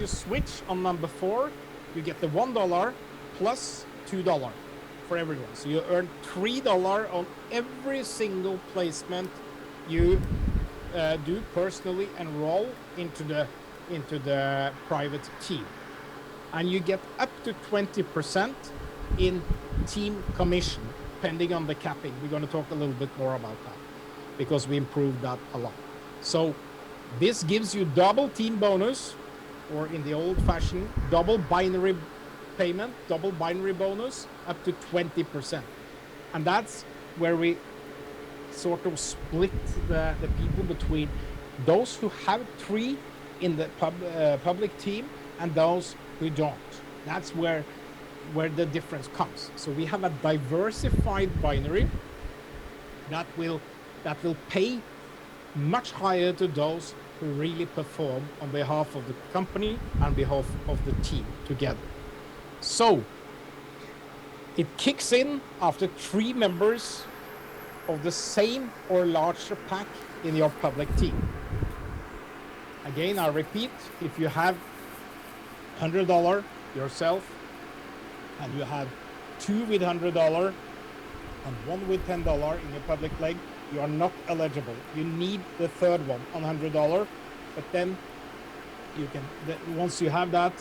you switch on number 4, you get the $1 plus $2 for everyone. So you earn $3 on every single placement you do personally enroll into the private team. And you get up to 20% in team commission, depending on the capping. We're going to talk a little bit more about that because we improved that a lot. So this gives you double team bonus, or in the old fashion, double binary payment, double binary bonus, up to 20%. And that's where we sort of split the people between those who have 3 in the public team and those who don't. That's where the difference comes. So we have a diversified binary that will pay much higher to those who really perform on behalf of the company and behalf of the team together. So it kicks in after 3 members of the same or larger pack in your public team. Again, I repeat, if you have $100 yourself and you have 2 with $100 and 1 with $10 in your public leg, you are not eligible. You need the third one on $100, but then you can, once you have that,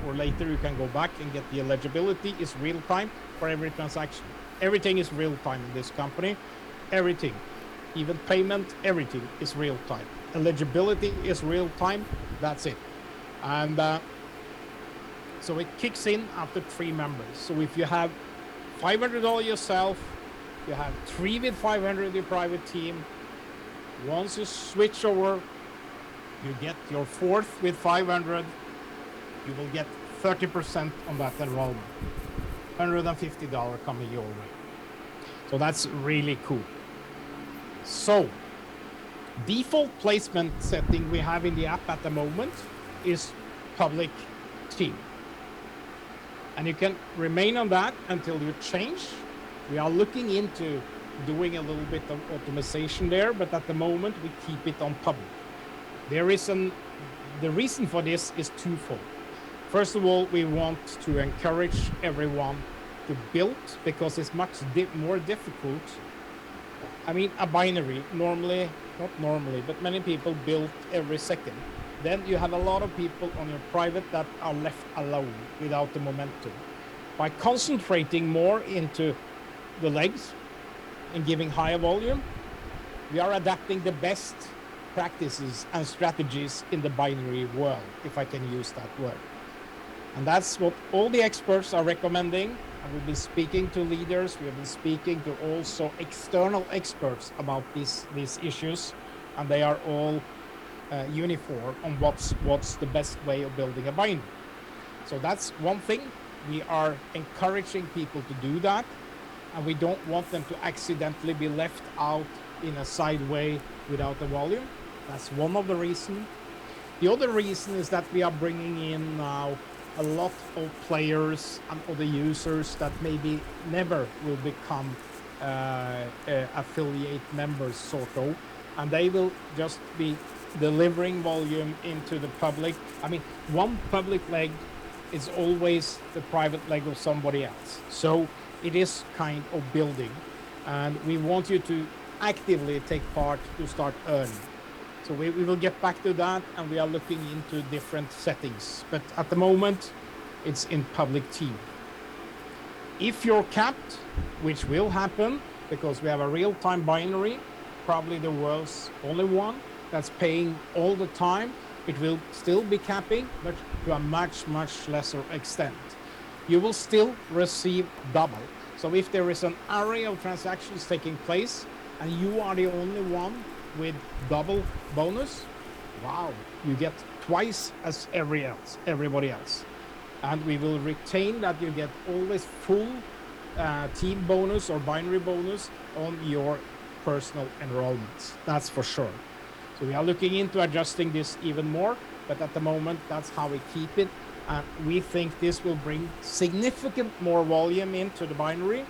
or later you can go back and get the eligibility. Is real time for every transaction. Everything is real time in this company. Everything, even payment, everything is real time. Eligibility is real time. That's it. And so it kicks in after 3 members. So if you have $500 yourself, you have 3 with 500 in your private team. Once you switch over, you get your 4th with 500. You will get 30% on that enrollment. $150 coming your way. So that's really cool. So default placement setting we have in the app at the moment is public team. And you can remain on that until you change. We are looking into doing a little bit of optimization there, but at the moment we keep it on public. The reason for this is twofold. First of all, we want to encourage everyone to build, because it's much more difficult. I mean, a binary, not normally, but many people build every second. Then you have a lot of people on your private that are left alone without the momentum. By concentrating more into the legs and giving higher volume, we are adapting the best practices and strategies in the binary world, if I can use that word. And that's what all the experts are recommending. And we've been speaking to leaders, we have been speaking to also external experts about these issues, and they are all uniform on what's the best way of building a binary. So that's one thing. We are encouraging people to do that, and we don't want them to accidentally be left out in a side way without the volume. That's one of the reasons. The other reason is that we are bringing in now a lot of players and other users that maybe never will become affiliate members, sort of, and they will just be delivering volume into the public. I mean, one public leg is always the private leg of somebody else. So it is kind of building, and we want you to actively take part to start earning. So we will get back to that, and we are looking into different settings. But at the moment, it's in public team. If you're capped, which will happen because we have a real-time binary, probably the world's only one that's paying all the time, it will still be capping, but to a much, much lesser extent. You will still receive double. So if there is an array of transactions taking place and you are the only one with double bonus, wow, you get twice as everybody else. And we will retain that you get always full team bonus or binary bonus on your personal enrollments. That's for sure. So we are looking into adjusting this even more, but at the moment, that's how we keep it. We think this will bring significant more volume into the binary,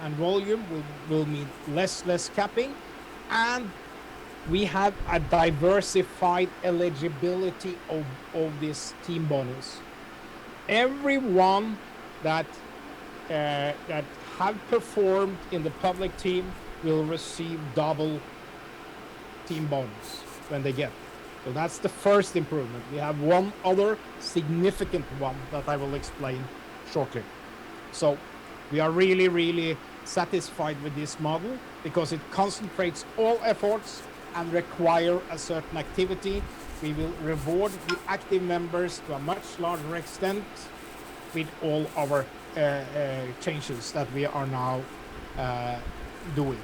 and volume will mean less capping, and we have a diversified eligibility of this team bonus. Everyone that have performed in the public team will receive double team bonus when they get. So that's the first improvement. We have one other significant one that I will explain shortly. So we are really, really satisfied with this model because it concentrates all efforts and require a certain activity. We will reward the active members to a much larger extent with all our changes that we are now doing.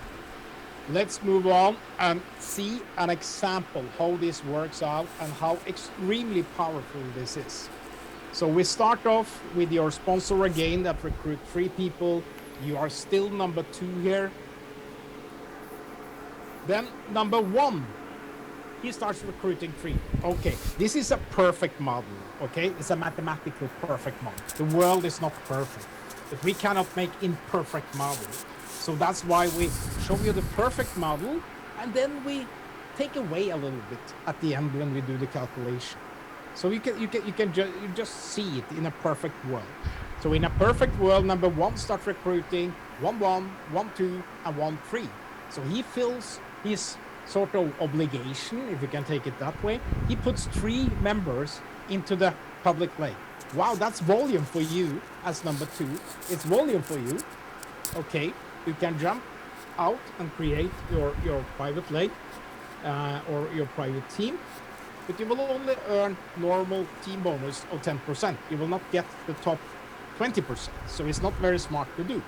Let's move on and see an example how this works out and how extremely powerful this is. So we start off with your sponsor again that recruit 3 people. You are still number 2 here. Then number 1, he starts recruiting 3. Okay, this is a perfect model, okay? It's a mathematical perfect model. The world is not perfect, but we cannot make imperfect models. So that's why we show you the perfect model, and then we take away a little bit at the end when we do the calculation. So you can just see it in a perfect world. So in a perfect world, number 1 starts recruiting 1-1, 1-2, and 1-3. So he fills his sort of obligation, if you can take it that way. He puts 3 members into the public leg. Wow, that's volume for you as number 2. It's volume for you. Okay, you can jump out and create your private leg or your private team, but you will only earn normal team bonus of 10%. You will not get the top 20%, so it's not very smart to do.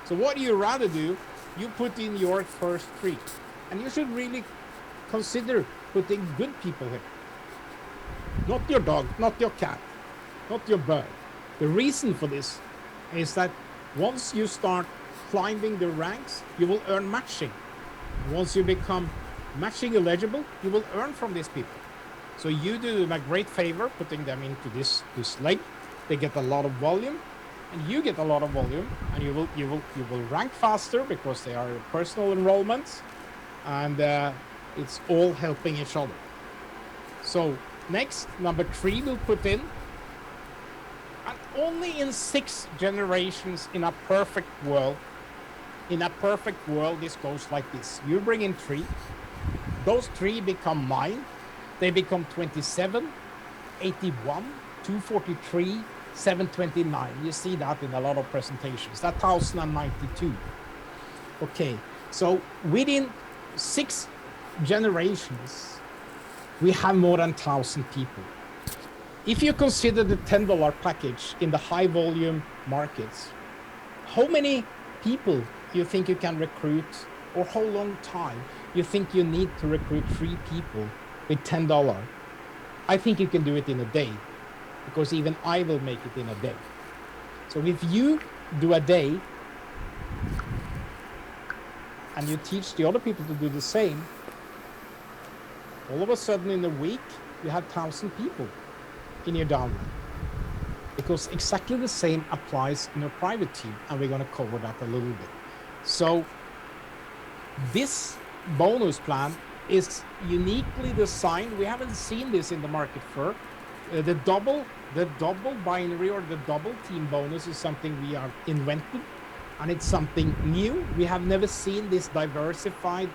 So what do you rather do? You put in your first 3, and you should really consider putting good people here. Not your dog, not your cat, not your bird. The reason for this is that once you start climbing the ranks, you will earn matching. Once you become matching eligible, you will earn from these people. So you do them a great favor putting them into this leg. They get a lot of volume, and you get a lot of volume, and you will rank faster because they are personal enrollments, and it's all helping each other. So next, number 3 will put in, and only in 6 generations in a perfect world, this goes like this. You bring in 3, those 3 become 9, they become 27, 81, 243, 729. You see that in a lot of presentations. That's 1092. Okay, so within 6 generations, we have more than 1,000 people. If you consider the $10 package in the high volume markets, how many people you think you can recruit, or how long time you think you need to recruit 3 people with $10? I think you can do it in a day, because even I will make it in a day. So if you do a day and you teach the other people to do the same, all of a sudden in a week you have 1,000 people in your downline, because exactly the same applies in your private team, and we're going to cover that a little bit. So this bonus plan is uniquely designed. We haven't seen this in the market for the double binary or the double team bonus is something we are invented, and it's something new. We have never seen this diversified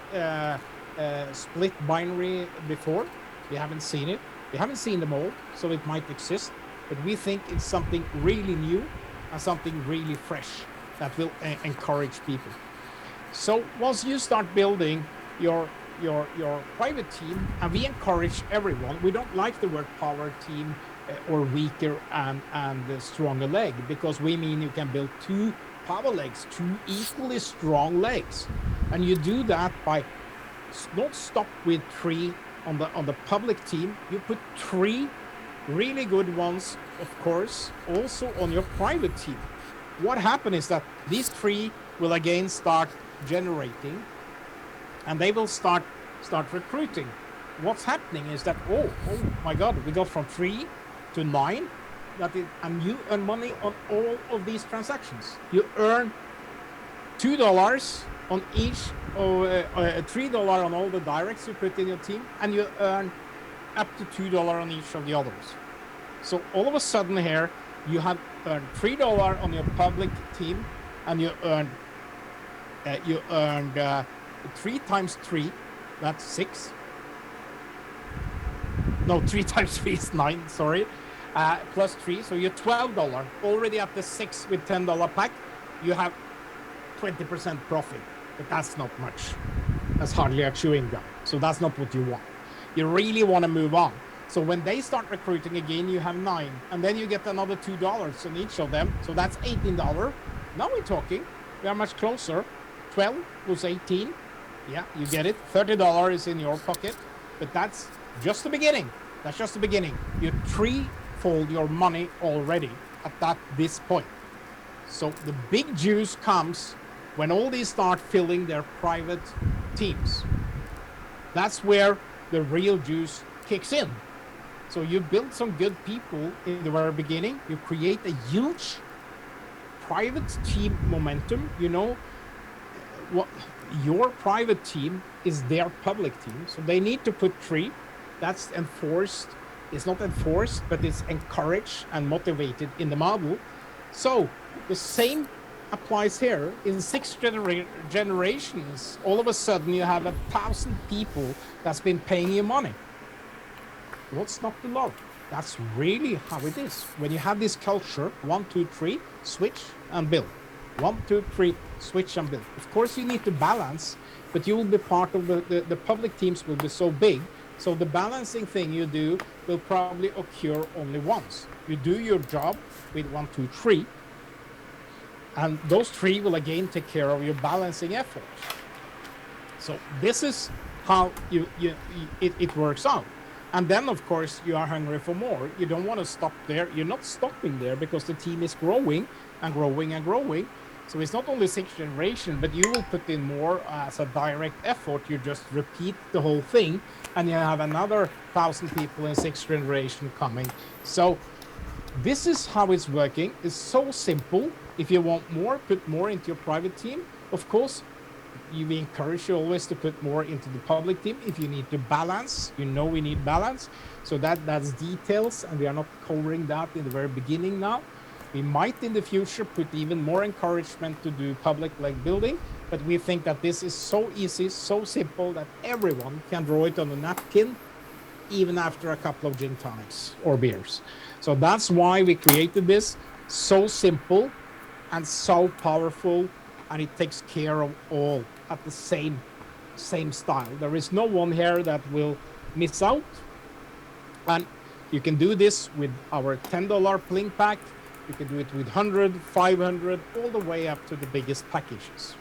split binary before. We haven't seen it. We haven't seen them all, so it might exist, but we think it's something really new and something really fresh that will encourage people. So once you start building your private team, and we encourage everyone, we don't like the word power team or weaker and stronger leg, because we mean you can build 2 power legs, 2 equally strong legs, and you do that by not stop with 3 on the public team. You put 3 really good ones, of course, also on your private team. What happens is that these 3 will again start generating, and they will start recruiting. What's happening is that, oh my God, we go from 3 to 9, and you earn money on all of these transactions. You earn $2 on each, or $3 on all the directs you put in your team, and you earn up to $2 on each of the others. So all of a sudden here, you have earned $3 on your public team, and you earned 3 times 3, that's 6. No, 3 times 3 is 9, sorry. Plus 3, so you're $12. Already at the 6 with $10 pack, you have 20% profit, but that's not much. That's hardly a chewing gum. So that's not what you want. You really want to move on. So when they start recruiting again, you have 9, and then you get another $2 on each of them. So that's $18. Now we're talking. We are much closer. 12 was 18. Yeah, you get it. $30 is in your pocket, but that's just the beginning. That's just the beginning. You threefold your money already at this point. So the big juice comes when all these start filling their private teams. That's where the real juice kicks in. So you build some good people in the very beginning. You create a huge private team momentum. You know what, your private team is their public team, so they need to put 3. That's enforced. It's not enforced, but it's encouraged and motivated in the model. So the same applies here. In 6 generations, all of a sudden you have 1,000 people that's been paying you money. What's not to love? That's really how it is. When you have this culture, 1, 2, 3, switch and build. 1, 2, 3, switch and build. Of course, you need to balance, but you will be part of the public teams will be so big. So the balancing thing you do will probably occur only once. You do your job with 1, 2, 3, and those 3 will again take care of your balancing efforts. So this is how it works out. And then, of course, you are hungry for more. You don't want to stop there. You're not stopping there because the team is growing and growing and growing. So it's not only 6 generation, but you will put in more as a direct effort. You just repeat the whole thing, and you have another 1,000 people in 6 generation coming. So this is how it's working. It's so simple. If you want more, put more into your private team. Of course, we encourage you always to put more into the public team. If you need to balance, you know we need balance. So that's details, and we are not covering that in the very beginning now. We might in the future put even more encouragement to do public like building, but we think that this is so easy, so simple that everyone can draw it on a napkin, even after a couple of gin tonics or beers. So that's why we created this. So simple and so powerful, and it takes care of all at the same style. There is no one here that will miss out. And you can do this with our $10 Pling pack. You can do it with 100, 500, all the way up to the biggest packages.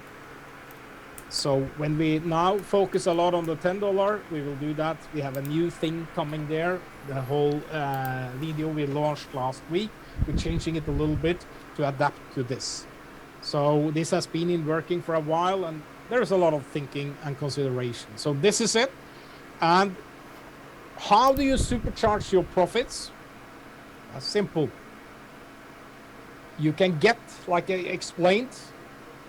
So when we now focus a lot on the $10, we will do that. We have a new thing coming there. The whole video we launched last week, we're changing it a little bit to adapt to this. So this has been in working for a while, and there's a lot of thinking and consideration. So this is it. And how do you supercharge your profits? That's simple. You can get, like I explained,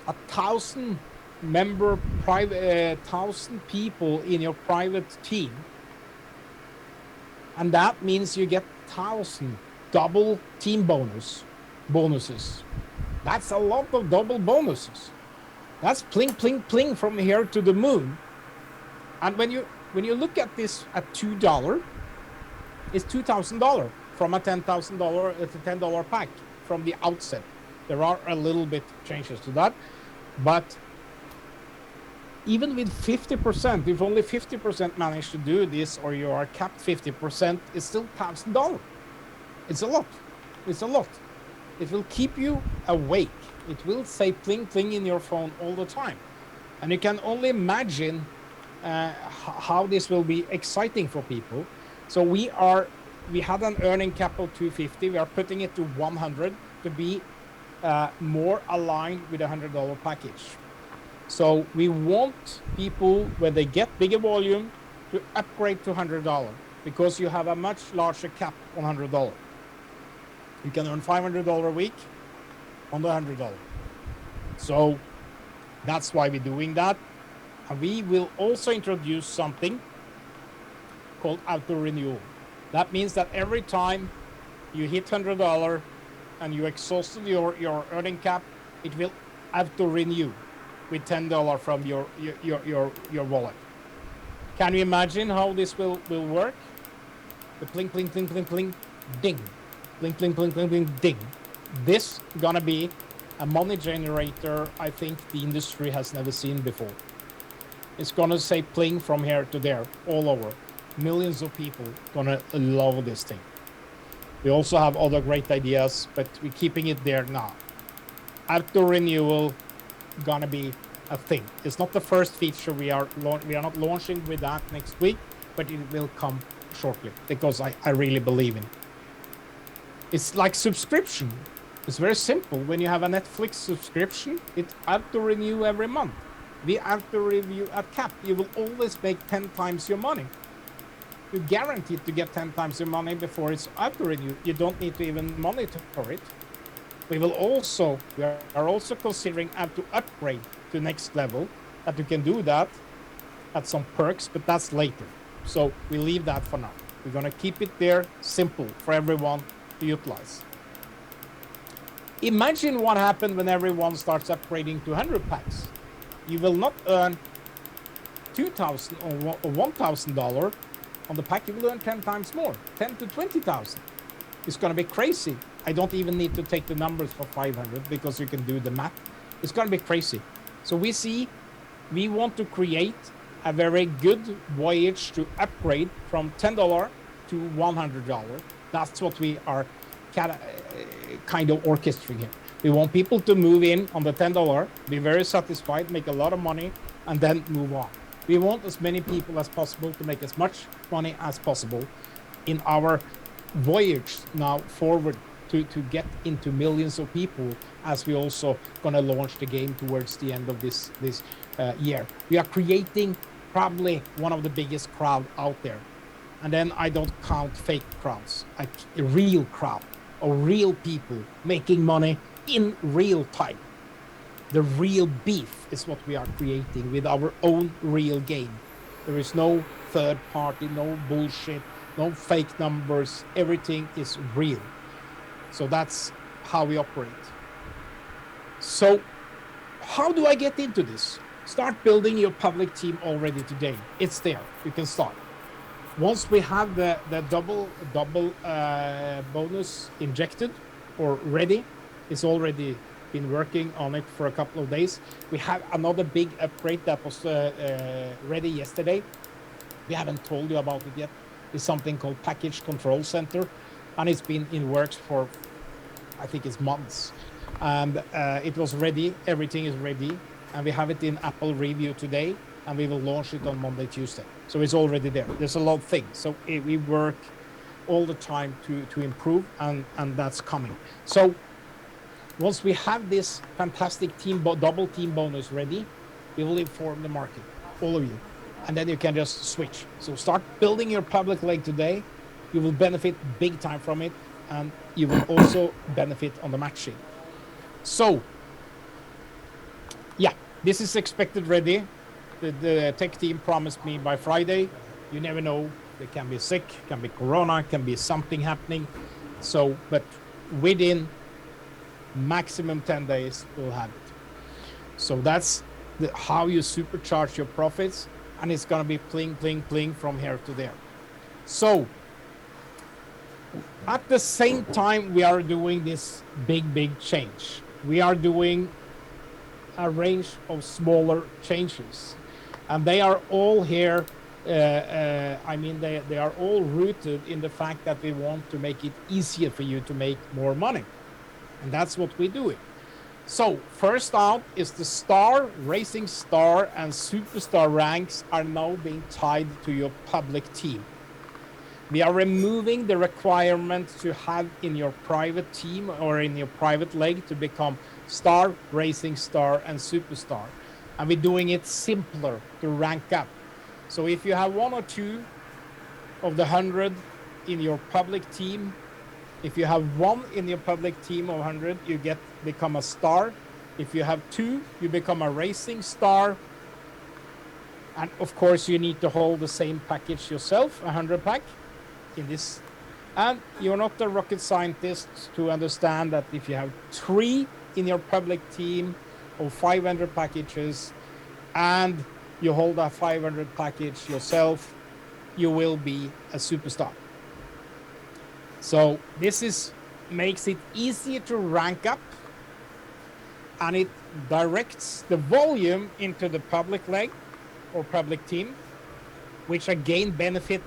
1,000 member private, 1,000 people in your private team, and that means you get 1,000 double team bonuses. That's a lot of double bonuses. That's pling, pling, pling from here to the moon. And when you look at this at $2, it's $2,000 from a $10,000, it's a $10 pack from the outset. There are a little bit changes to that, but even with 50%, if only 50% manage to do this, or you are capped 50%, it's still $1,000. It's a lot. It's a lot. It will keep you awake. It will say pling pling in your phone all the time. And you can only imagine how this will be exciting for people. So we had an earning cap of 250. We are putting it to 100 to be more aligned with a $100 package. So we want people, when they get bigger volume, to upgrade to $100 because you have a much larger cap on $100. You can earn $500 a week on the $100. So That's why we're doing that. And we will also introduce something called auto renewal. That means that every time you hit $100 and you exhausted your earning cap, it will auto renew with $10 from your wallet. Can you imagine how this will work? The pling, pling, pling, pling, pling, ding. Pling, pling, pling, pling, pling, ding. This gonna be a money generator I think the industry has never seen before. It's gonna say pling from here to there, all over. Millions of people gonna love this thing. We also have other great ideas, but we're keeping it there now. Auto renewal gonna be a thing. It's not the first feature we are not launching with that next week, but it will come shortly because I really believe in it. It's like subscription. It's very simple. When you have a Netflix subscription, it auto renew every month. We auto review at cap. You will always make 10 times your money. You're guaranteed to get 10 times your money before it's auto renew. You don't need to even monitor it. We are also considering how to upgrade to next level, that you can do that at some perks, but that's later. So we leave that for now. We're gonna keep it there, simple for everyone to utilize. Imagine what happened when everyone starts upgrading to 100 packs. You will not earn $2,000 or $1,000 on the pack. You will earn 10 times more, 10 to 20,000. It's gonna be crazy. I don't even need to take the numbers for 500 because you can do the math. It's gonna be crazy. So we want to create a very good voyage to upgrade from $10 to $100. That's what we are kind of orchestrating here. We want people to move in on the $10, be very satisfied, make a lot of money, and then move on. We want as many people as possible to make as much money as possible in our voyage now forward to get into millions of people, as we also gonna launch the game towards the end of this year. We are creating probably one of the biggest crowd out there. And then I don't count fake crowds, like a real crowd or real people making money in real time. The real beef is what we are creating with our own real game. There is no third party, no bullshit, no fake numbers. Everything is real. So that's how we operate. So how do I get into this? Start building your public team already today. It's there. You can start. Once we have the double bonus injected or ready, it's already been working on it for a couple of days. We have another big upgrade that was ready yesterday. We haven't told you about it yet. It's something called Package Control Center, and it's been in works for, I think it's months. And it was ready. Everything is ready, and we have it in Apple review today, and we will launch it on Monday, Tuesday. So it's already there. There's a lot of things. So we work all the time to improve, and that's coming. So once we have this fantastic double team bonus ready, we will inform the market, all of you, and then you can just switch. So start building your public leg today. You will benefit big time from it, and you will also benefit on the matching. So yeah, this is expected ready. The tech team promised me by Friday. You never know. They can be sick, can be corona, can be something happening. So, but within maximum 10 days, we'll have it. So that's how you supercharge your profits, and it's gonna be pling, pling, pling from here to there. So at the same time, we are doing this big change. We are doing a range of smaller changes, and they are all here. I mean, they are all rooted in the fact that we want to make it easier for you to make more money. And that's what we do it. So first out is the star, racing star, and superstar ranks are now being tied to your public team. We are removing the requirement to have in your private team or in your private leg to become star, racing star, and superstar. And we're doing it simpler to rank up. So if you have one or two of the 100 in your public team, if you have one in your public team of 100, you become a star. If you have 2, you become a racing star. And of course, you need to hold the same package yourself, 100 pack in this. And you're not a rocket scientist to understand that if you have 3 in your public team of 500 packages and you hold a 500 package yourself, you will be a superstar. So this makes it easier to rank up, and it directs the volume into the public leg or public team, which again benefit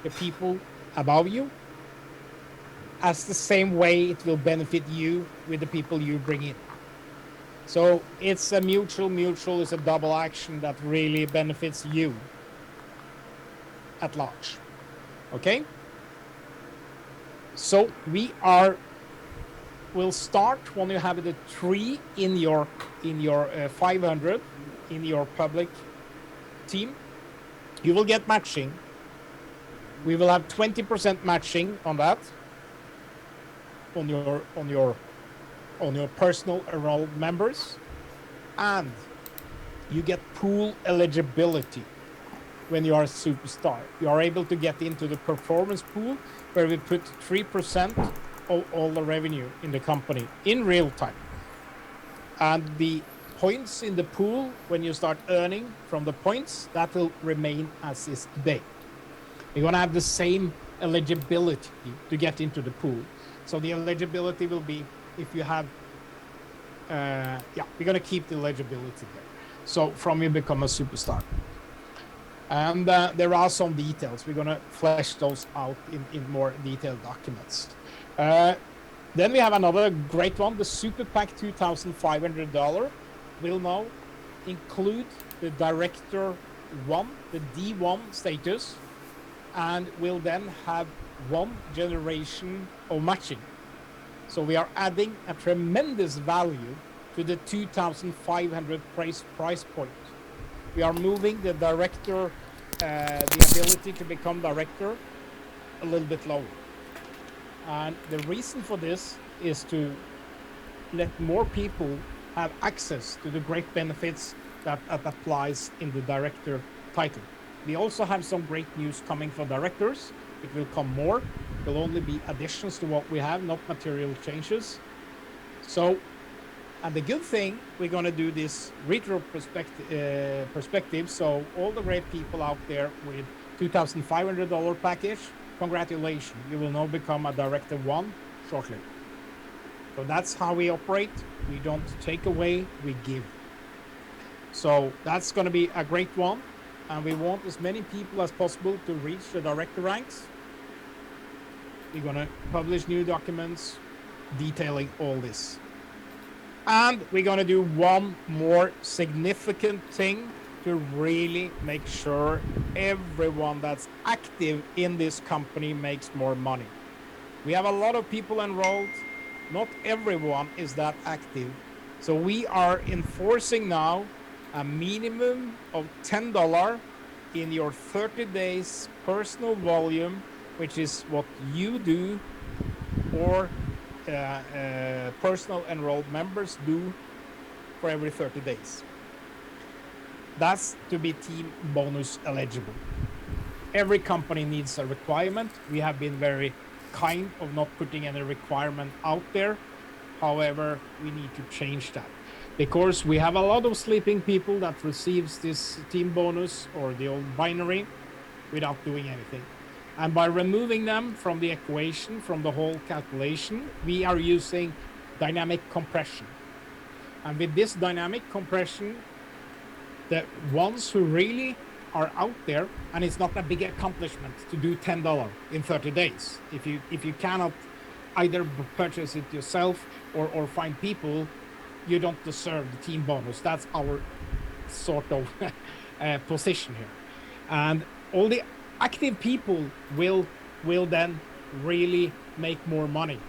the people above you, as the same way it will benefit you with the people you bring in. So it's a mutual is a double action that really benefits you at large. Okay? So we'll start when you have the 3 in your 500 in your public team. You will get matching. We will have 20% matching on that on your personal enrolled members, and you get pool eligibility when you are a superstar. You are able to get into the performance pool where we put 3% of all the revenue in the company in real time. And the points in the pool, when you start earning from the points, that will remain as is today. You're going to have the same eligibility to get into the pool. So the eligibility will be if you have, we're going to keep the eligibility there. So from you become a superstar. And there are some details. We're going to flesh those out in more detailed documents. Then we have another great one. The Super Pack $2,500 will now include the Director 1, the D1 status, and will then have 1 generation of matching. So we are adding a tremendous value to the 2,500 price point. We are moving the director, the ability to become director, a little bit lower. And the reason for this is to let more people have access to the great benefits that applies in the director title. We also have some great news coming for directors. It will come more. It will only be additions to what we have, not material changes. So, and the good thing, we're going to do this retro perspective. So all the great people out there with $2,500 package, congratulations. You will now become a Director 1 shortly. So that's how we operate. We don't take away, we give. So that's going to be a great one. And we want as many people as possible to reach the director ranks. We're going to publish new documents detailing all this. And we're going to do one more significant thing to really make sure everyone that's active in this company makes more money. We have a lot of people enrolled. Not everyone is that active. So we are enforcing now a minimum of $10 in your 30 days personal volume, which is what you do or personal enrolled members do for every 30 days. That's to be team bonus eligible. Every company needs a requirement. We have been very kind of not putting any requirement out there. However, we need to change that, because we have a lot of sleeping people that receives this team bonus or the old binary without doing anything. And by removing them from the equation, from the whole calculation, we are using dynamic compression. And with this dynamic compression, the ones who really are out there, and it's not a big accomplishment to do $10 in 30 days. If you cannot either purchase it yourself or find people, you don't deserve the team bonus. That's our sort of position here. And all the active people will then really make more money.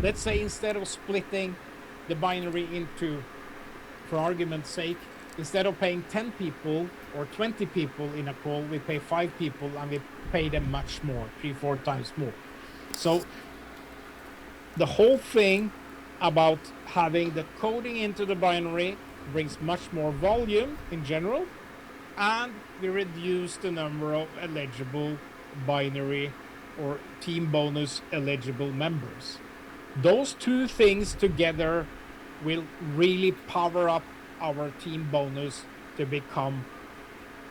Let's say instead of splitting the binary into, for argument's sake, instead of paying 10 people or 20 people in a call, we pay 5 people and we pay them much more, 3-4 times more. So the whole thing about having the coding into the binary brings much more volume in general, and we reduce the number of eligible binary or team bonus eligible members. Those two things together will really power up our team bonus to become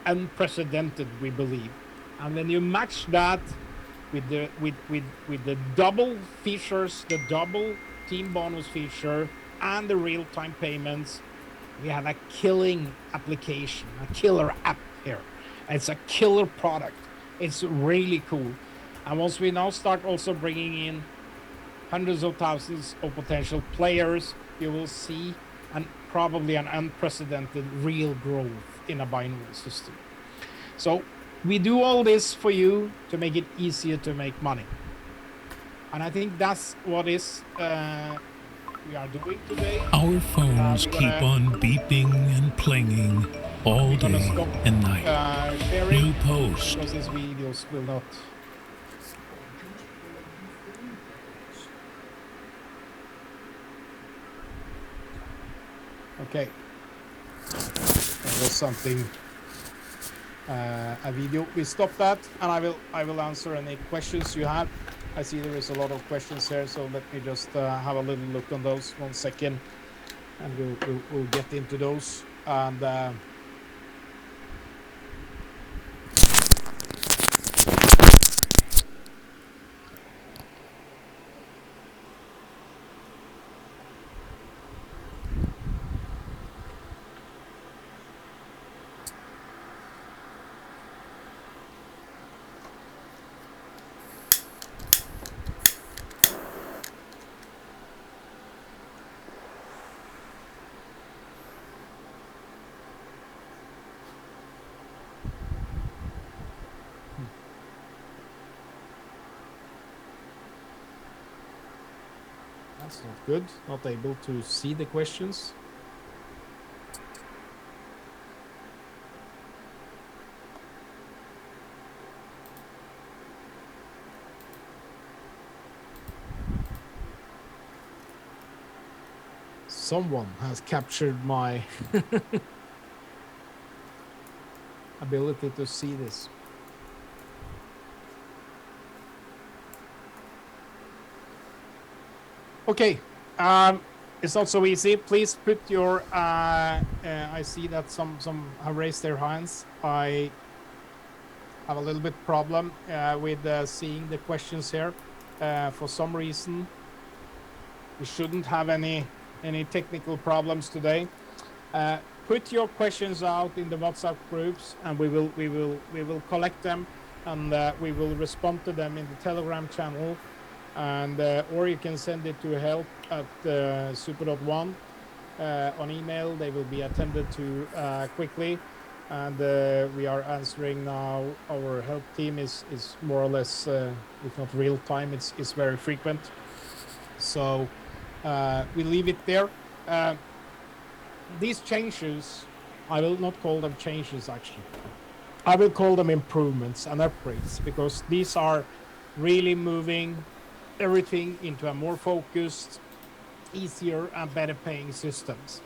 unprecedented, we believe. And when you match that with the double features, the double team bonus feature and the real-time payments, we have a killing application, a killer app here. It's a killer product. It's really cool. And once we now start also bringing in hundreds of thousands of potential players, you will see probably an unprecedented real growth in a binary system. So we do all this for you to make it easier to make money. And I think that's what is we are doing today. Our phones keep on beeping and plinging all day and night. Sharing, New post. because these videos will not. Okay, that was something, a video. We stop that, and I will answer any questions you have. I see there is a lot of questions here, so let me just have a little look on those 1 second, and we'll get into those. And that's not good. Not able to see the questions. Someone has captured my ability to see this. Okay, it's not so easy. Please put your. I see that some have raised their hands. I have a little bit problem with seeing the questions here. For some reason, we shouldn't have any technical problems today. Put your questions out in the WhatsApp groups, and we will collect them, and we will respond to them in the Telegram channel. And or you can send it to help at super.one on email. They will be attended to quickly, and we are answering now. Our help team is more or less, if not real time, it's very frequent. So we leave it there. These changes, I will not call them changes actually. I will call them improvements and upgrades, because these are really moving everything into a more focused, easier and better paying systems.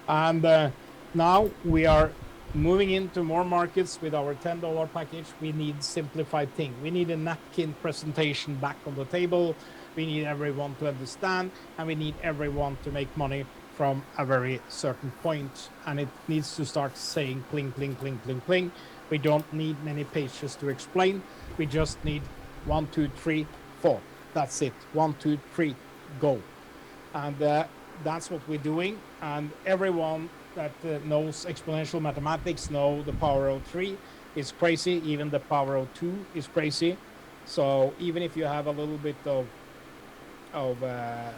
And now we are moving into more markets with our $10 package. We need simplified thing. We need a napkin presentation back on the table. We need everyone to understand, and we need everyone to make money from a very certain point. And it needs to start saying cling, cling, cling, cling, cling. We don't need many pages to explain. We just need 1, 2, 3, 4. That's it. 1, 2, 3, go. And that's what we're doing. And everyone that knows exponential mathematics know the power of 3 is crazy. Even the power of 2 is crazy. So even if you have a little bit of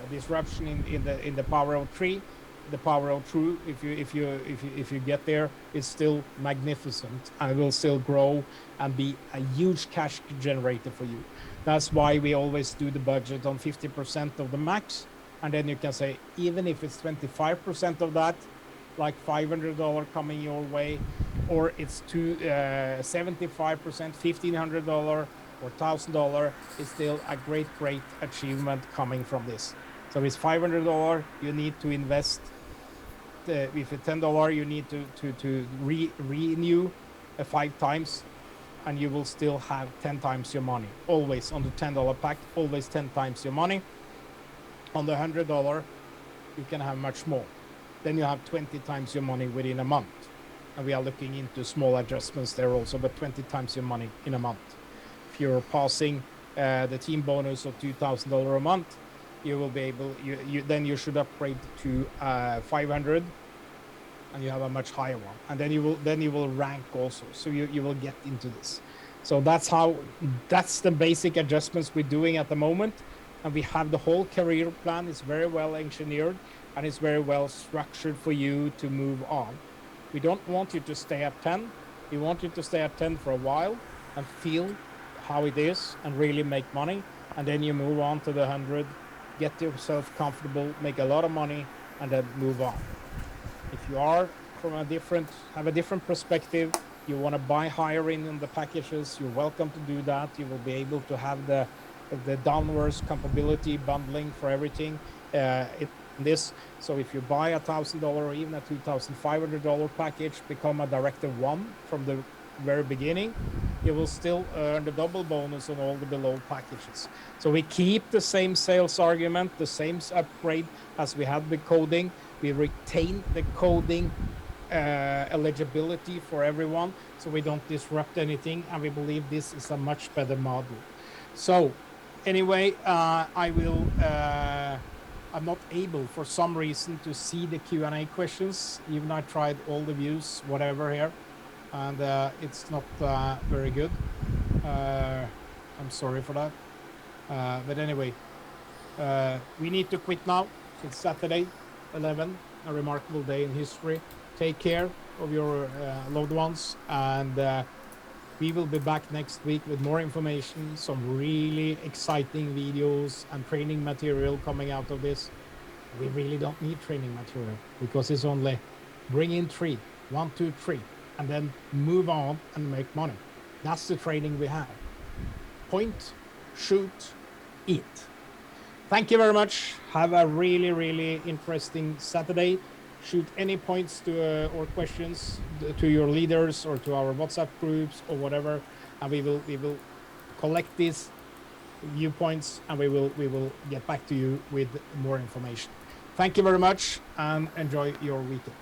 disruption in the power of 3, the power of 2, if you get there, it's still magnificent, and it will still grow and be a huge cash generator for you. That's why we always do the budget on 50% of the max, and then you can say, even if it's 25% of that, like $500 coming your way, or it's 75%, $1,500 or $1,000, is still a great achievement coming from this. So it's $500. You need to invest. If it's $10, you need to renew 5 times, and you will still have 10 times your money. Always on the $10 pack, always 10 times your money. On the $100, you can have much more. Then you have 20 times your money within a month. And we are looking into small adjustments there also, but 20 times your money in a month. If you're passing the team bonus of $2,000 a month, you will be able, then you should upgrade to 500, and you have a much higher one. And then you will rank also. So you will get into this. So that's the basic adjustments we're doing at the moment. And we have the whole career plan. It's very well engineered, and it's very well structured for you to move on. We don't want you to stay at 10. We want you to stay at 10 for a while and feel how it is and really make money. And then you move on to the 100, get yourself comfortable, make a lot of money, and then move on. If you are have a different perspective, you want to buy higher in the packages, you're welcome to do that. You will be able to have the downwards compatibility bundling for everything in this. So if you buy $1,000 or even a $2,500 package, become a Director 1 from the very beginning, you will still earn the double bonus on all the below packages. So we keep the same sales argument, the same upgrade as we had with coding. We retain the coding eligibility for everyone, so we don't disrupt anything, and we believe this is a much better model. So anyway, I'm not able for some reason to see the Q&A questions, even I tried all the views, whatever here, and it's not very good. I'm sorry for that. But anyway, we need to quit now. It's Saturday, 11, a remarkable day in history. Take care of your loved ones, and we will be back next week with more information, some really exciting videos and training material coming out of this. We really don't need training material because it's only bring in 3, 1, 2, 3, and then move on and make money. That's the training we have. Point, shoot, eat. Thank you very much. Have a really, really interesting Saturday. Shoot any points to or questions to your leaders or to our WhatsApp groups or whatever, and we will collect these viewpoints, and we will get back to you with more information. Thank you very much, and enjoy your weekend.